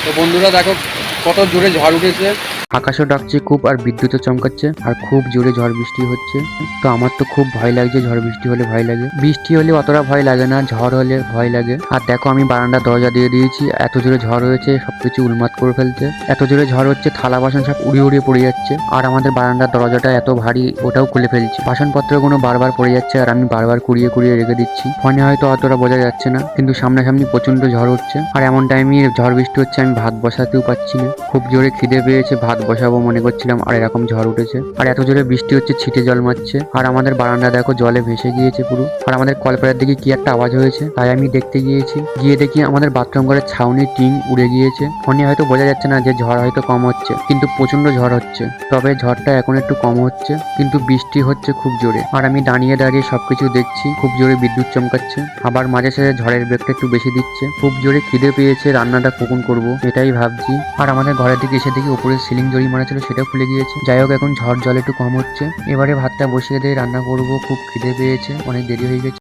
তো বন্ধুরা দেখো কত জোরে ঝড় উঠেছে। আকাশও ডাকছে খুব, আর বিদ্যুৎও চমকাচ্ছে, আর খুব জোরে ঝড় বৃষ্টি হচ্ছে। তো আমার তো খুব ভয় লাগছে, ঝড় বৃষ্টি হলে ভয় লাগে। বৃষ্টি হলে অতটা ভয় লাগে না, ঝড় হলে ভয় লাগে। আর দেখো আমি বারান্দার দরজা দিয়ে দিয়েছি, এত জোরে ঝড় হয়েছে সবকিছু উন্মাদ করে ফেলছে। এত জোরে ঝড় হচ্ছে থালা বাসন সব উড়িয়ে উড়িয়ে পড়ে যাচ্ছে। আর আমাদের বারান্দার দরজাটা এত ভারী, ওটাও খুলে ফেলছে। বাসনপত্রগুলো বারবার পড়ে যাচ্ছে, আর আমি বারবার কুড়িয়ে কুড়িয়ে রেখে দিচ্ছি। ফোনে হয়তো অতটা বোঝা যাচ্ছে না, কিন্তু সামনাসামনি প্রচন্ড ঝড় হচ্ছে। আর এমন টাইমে ঝড় বৃষ্টি হচ্ছে, আমি ভাত বসাতেও পারছি না। খুব জোরে খিদে পেয়েছে, ভাত বসাবো মনে করছিলাম, আর এরকম ঝড় উঠেছে। আর এত জোরে বৃষ্টি হচ্ছে, ছিটে জল মারছে। আর আমাদের বারান্দা দেখো জলে ভেসে গিয়েছে পুরো। আর আমাদের কলপাড়ের দিকে কি একটা আওয়াজ হয়েছে, তাই আমি দেখতে গিয়েছি। গিয়ে দেখি আমাদের বাথরুম ঘরের ছাউনির টিন উড়ে গিয়েছে। ফোনে হয়তো বোঝা যাচ্ছে না যে ঝড় হয়তো কম হচ্ছে, কিন্তু প্রচন্ড ঝড় হচ্ছে। তবে ঝড়টা এখন একটু কম হচ্ছে, কিন্তু বৃষ্টি হচ্ছে খুব জোরে। আর আমি দাঁড়িয়ে দাঁড়িয়ে সবকিছু দেখছি। খুব জোরে বিদ্যুৎ চমকাচ্ছে, আবার মাঝে সাঝে ঝড়ের বেগটা একটু বেশি দিচ্ছে। খুব জোরে খিদে পেয়েছে, রান্নাটা কখন করবো এটাই ভাবছি। আর আমাদের ঘরের দিকে এসে দেখি উপরে সিলিং দড়ি মারা ছিল, সেটাও খুলে গিয়েছে। যাই হোক, এখন ঝড় জল একটু কম হচ্ছে। এবারে ভাতটা বসিয়ে দিয়ে রান্না করব, খুব খিদে পেয়েছে, অনেক দেরি হয়ে গেছে।